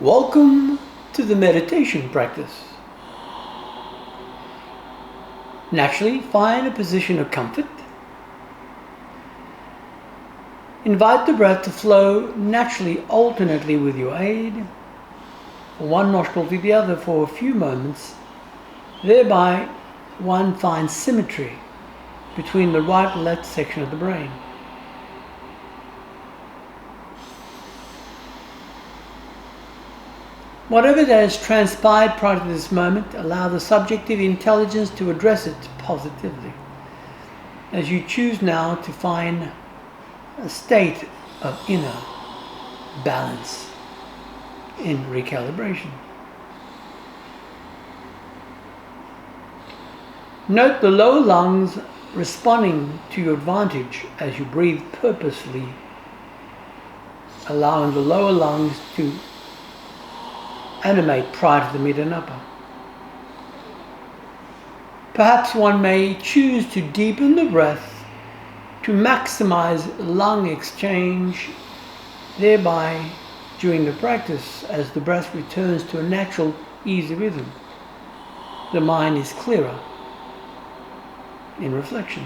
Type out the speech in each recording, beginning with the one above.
Welcome to the meditation practice. Naturally, find a position of comfort. Invite the breath to flow naturally, alternately with your aid, from one nostril to the other for a few moments. Thereby, one finds symmetry between the right and left section of the brain. Whatever that has transpired prior to this moment, allow the subjective intelligence to address it positively, as you choose now to find a state of inner balance in recalibration. Note the lower lungs responding to your advantage as you breathe purposefully, allowing the lower lungs to animate prior to the mid and upper. Perhaps one may choose to deepen the breath to maximize lung exchange, thereby during the practice, as the breath returns to a natural, easy rhythm, the mind is clearer in reflection.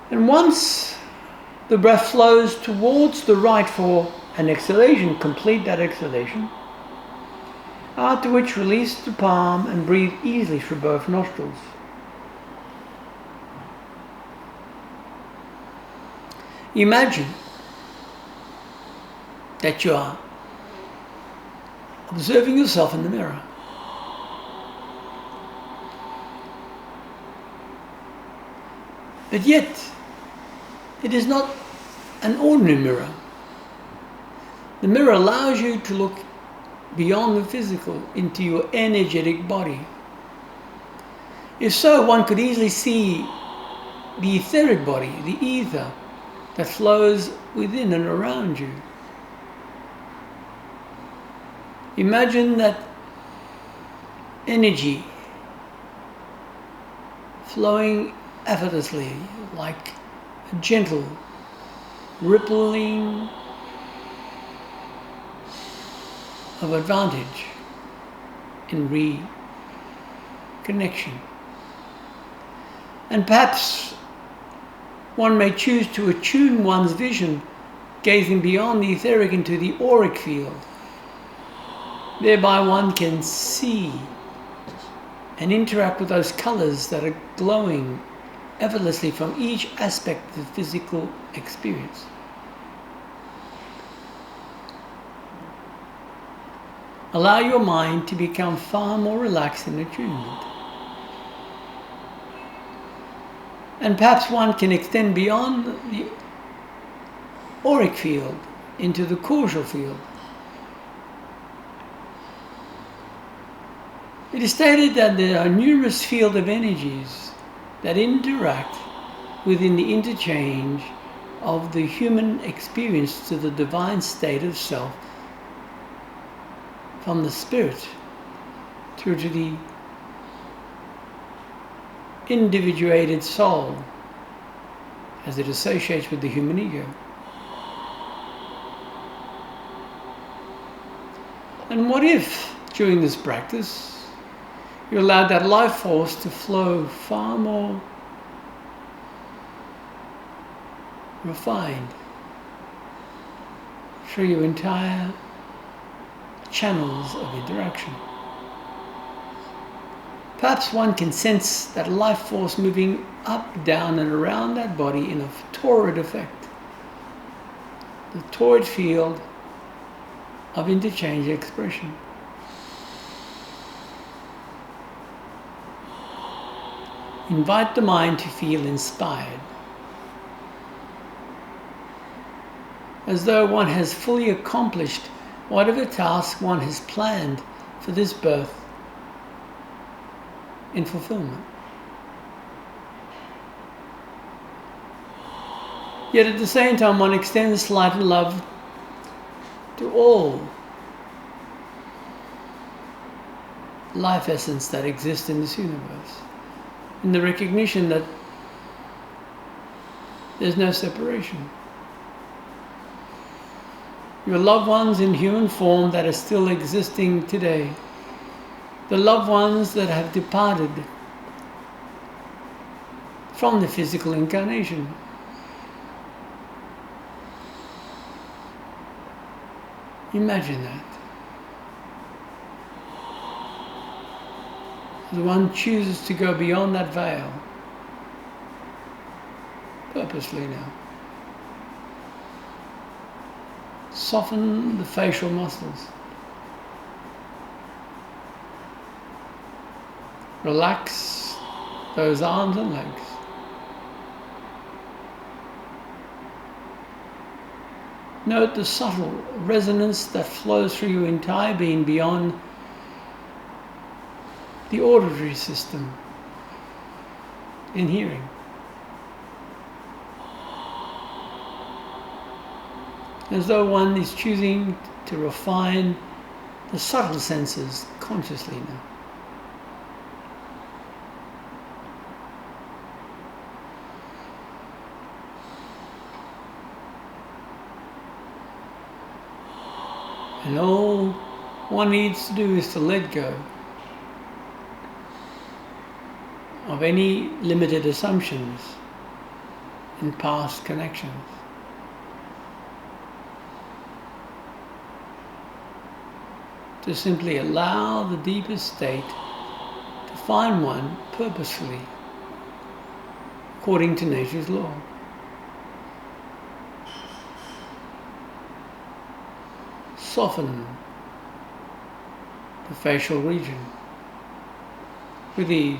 And once the breath flows towards the right for an exhalation, complete that exhalation, after which release the palm and breathe easily through both nostrils. Imagine that you are observing yourself in the mirror. But yet, it is not an ordinary mirror. The mirror allows you to look beyond the physical into your energetic body. If so, one could easily see the etheric body, the ether, that flows within and around you. Imagine that energy flowing effortlessly, like a gentle rippling of advantage in reconnection. And perhaps one may choose to attune one's vision, gazing beyond the etheric into the auric field. Thereby one can see and interact with those colors that are glowing effortlessly from each aspect of the physical experience. Allow your mind to become far more relaxed in attunement. And perhaps one can extend beyond the auric field into the causal field. It is stated that there are numerous fields of energies that interact within the interchange of the human experience to the divine state of self, from the spirit through to the individuated soul as it associates with the human ego. And what if, during this practice, you allow that life force to flow far more refined through your entire channels of interaction? Perhaps one can sense that life force moving up, down, and around that body in a torrid effect. The torrid field of interchange expression. Invite the mind to feel inspired, as though one has fully accomplished whatever task one has planned for this birth in fulfillment. Yet at the same time, one extends light and love to all life essence that exists in this universe. in the recognition that there's no separation. Your loved ones in human form that are still existing today, the loved ones that have departed from the physical incarnation. Imagine that. The one chooses to go beyond that veil, purposely now. Soften the facial muscles. Relax those arms and legs. Note the subtle resonance that flows through your entire being beyond the auditory system in hearing. As though one is choosing to refine the subtle senses consciously now. And all one needs to do is to let go of any limited assumptions and past connections. To simply allow the deepest state to find one purposefully, according to nature's law. Soften the facial region with ease.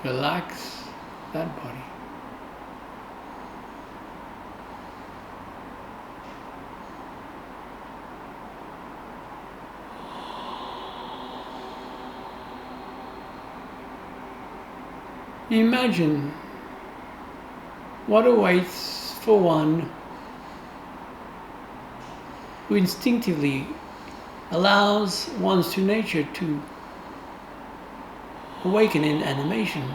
Relax that body. Imagine what awaits for one who instinctively allows one's true nature to awaken in animation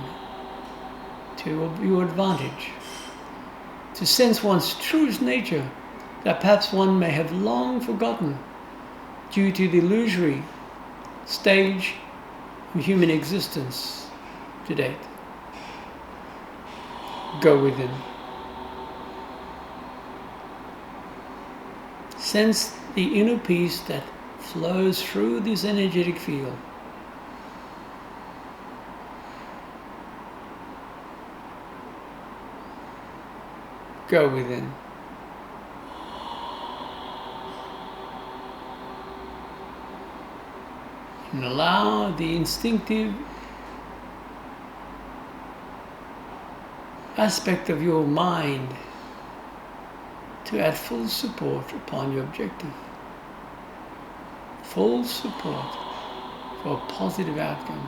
to your advantage, to sense one's truest nature that perhaps one may have long forgotten due to the illusory stage of human existence to date. Go within. Sense the inner peace that flows through this energetic field. Go within. And allow the instinctive aspect of your mind to add full support upon your objective. Full support for a positive outcome,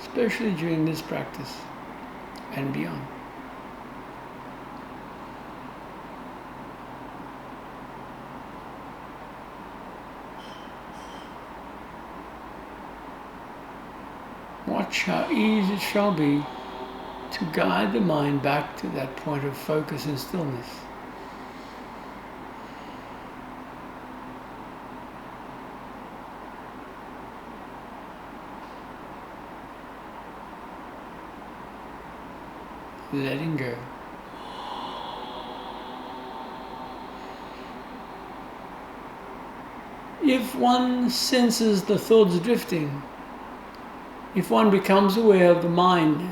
especially during this practice and beyond. Watch how easy it shall be to guide the mind back to that point of focus and stillness. Letting go. If one senses the thoughts drifting, if one becomes aware of the mind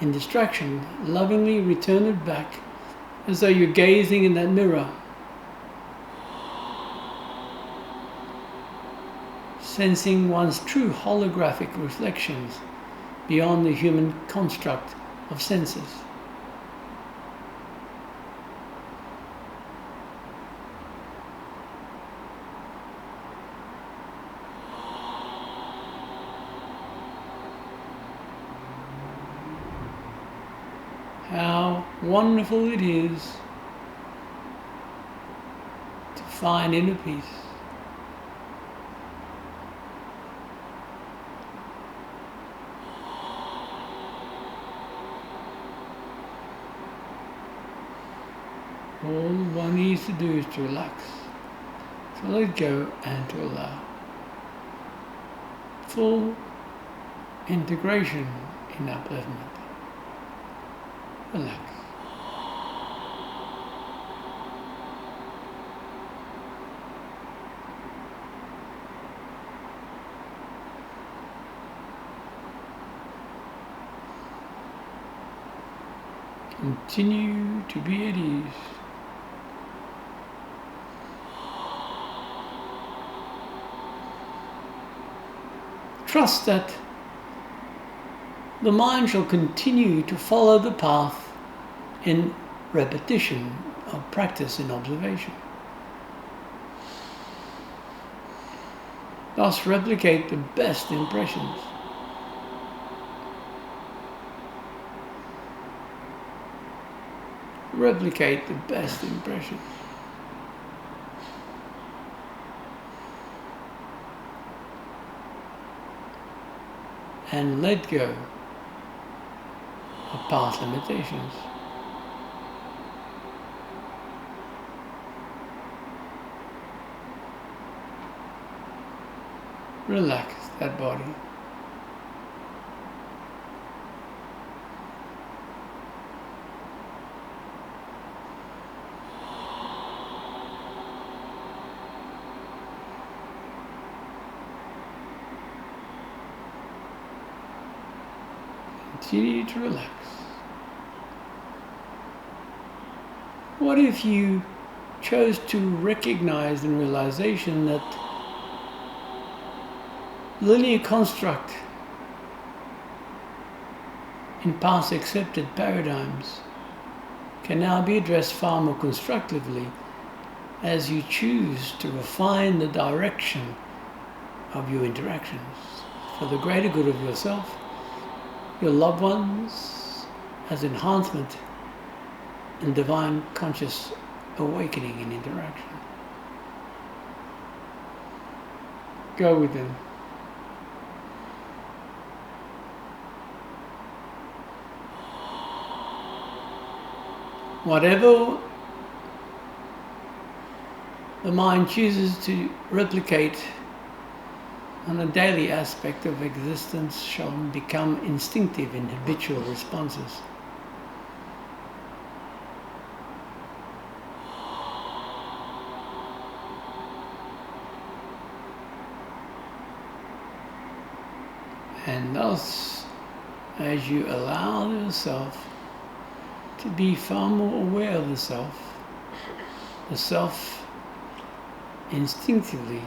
in distraction, lovingly return it back as though you're gazing in that mirror. Sensing one's true holographic reflections beyond the human construct of senses. how wonderful it is to find inner peace. All one needs to do is to relax, to let go and to allow. Full integration in upliftment. Relax. Continue to be at ease. Trust that the mind shall continue to follow the path in repetition of practice in observation. Thus replicate the best impressions. Replicate the best impressions. And let go of past limitations. Relax that body. Continue to relax. What if you chose to recognize in realization that linear construct in past accepted paradigms can now be addressed far more constructively as you choose to refine the direction of your interactions for the greater good of yourself, your loved ones, as enhancement and divine conscious awakening in interaction. Go within. Whatever the mind chooses to replicate on a daily aspect of existence shall become instinctive in habitual responses. And thus, as you allow yourself to be far more aware of the self instinctively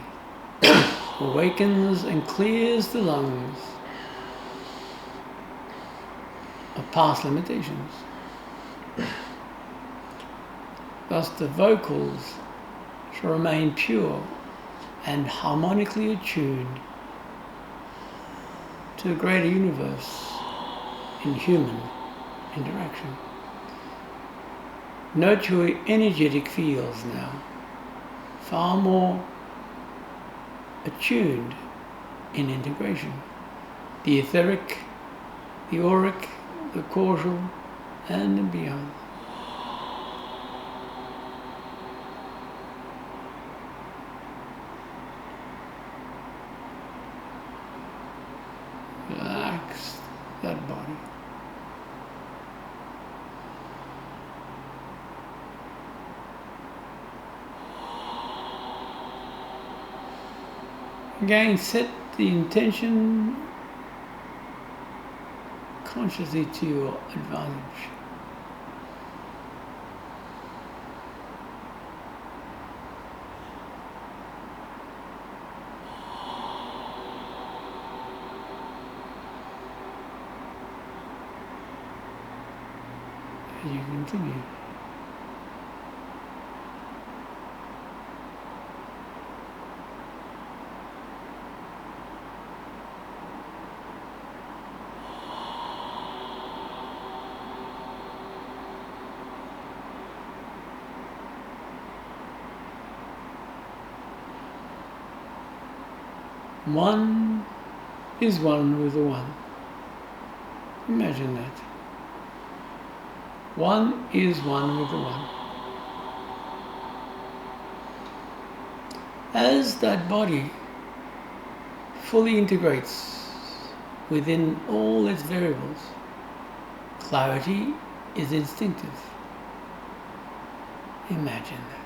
awakens and clears the lungs of past limitations. Thus the vocals shall remain pure and harmonically attuned to the greater universe in human interaction. Note your energetic fields now, far more attuned in integration. The etheric, the auric, the causal, and beyond. Relax that body. Again, set the intention consciously to your advantage. As you continue. One is one with the One. Imagine that. One is one with the One. As that body fully integrates within all its variables, clarity is instinctive. Imagine that.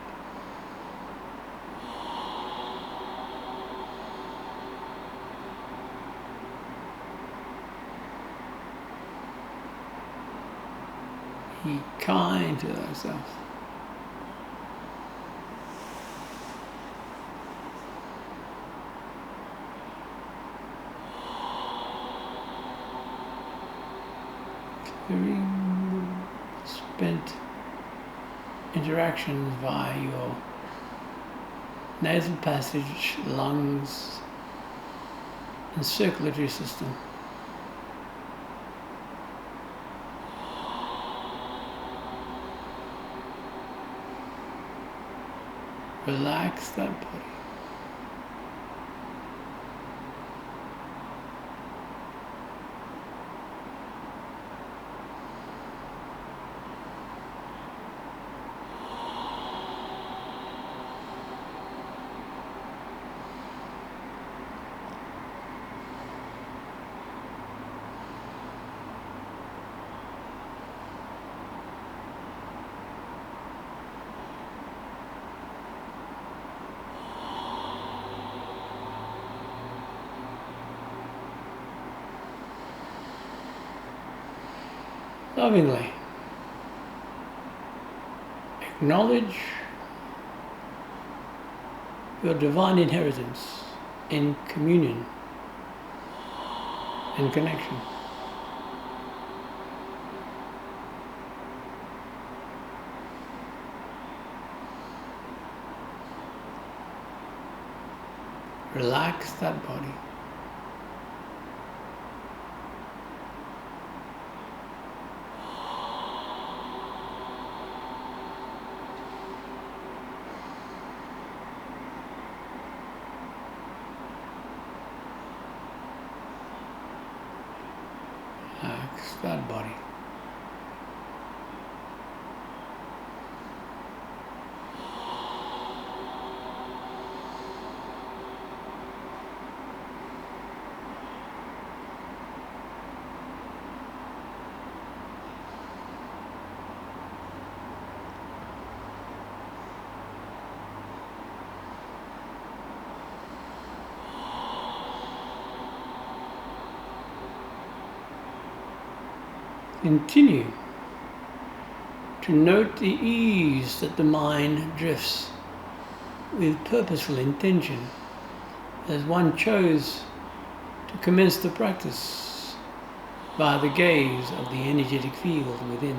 Be kind to ourselves. Clearing spent interactions via your nasal passage, lungs, and circulatory system. Relax that body. Lovingly acknowledge your divine inheritance in communion and connection. Relax that body. Relax that body. Continue to note the ease that the mind drifts with purposeful intention as one chose to commence the practice by the gaze of the energetic field within.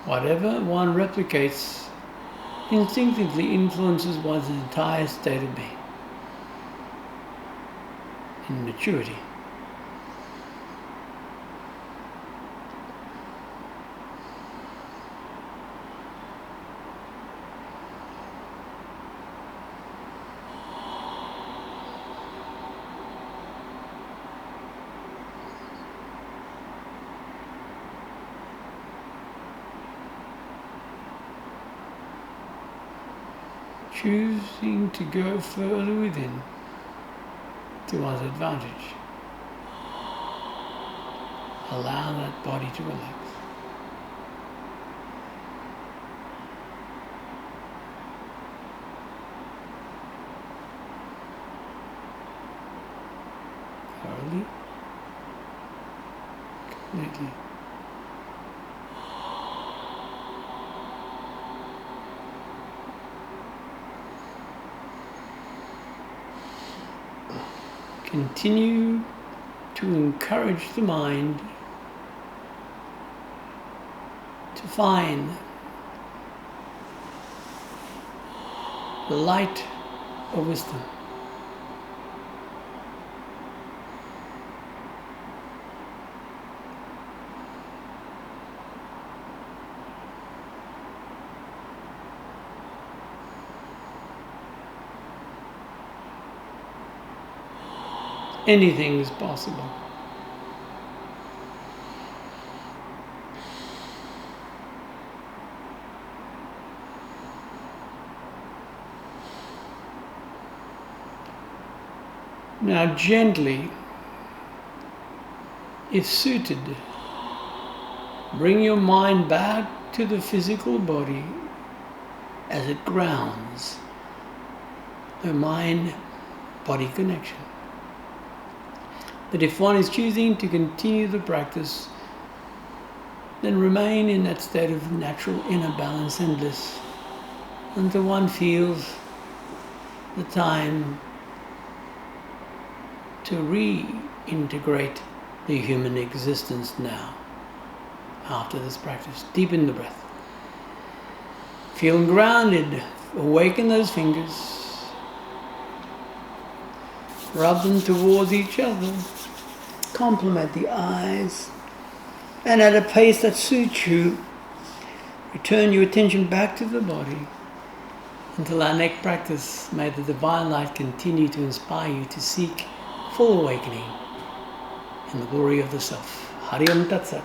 Whatever one replicates instinctively influences one's entire state of being in maturity. Choosing to go further within to one's advantage. Allow that body to relax. Thoroughly, completely. Continue to encourage the mind to find the light of wisdom. Anything is possible. Now gently, if suited, bring your mind back to the physical body as it grounds the mind-body connection. But if one is choosing to continue the practice, then remain in that state of natural inner balance and bliss until one feels the time to reintegrate the human existence now. After this practice, deepen the breath. Feel grounded. Awaken those fingers. Rub them towards each other. Complement the eyes. And at a pace that suits you, return your attention back to the body. Until our next practice, may the divine light continue to inspire you to seek full awakening in the glory of the self. Hari Om Tat Sat.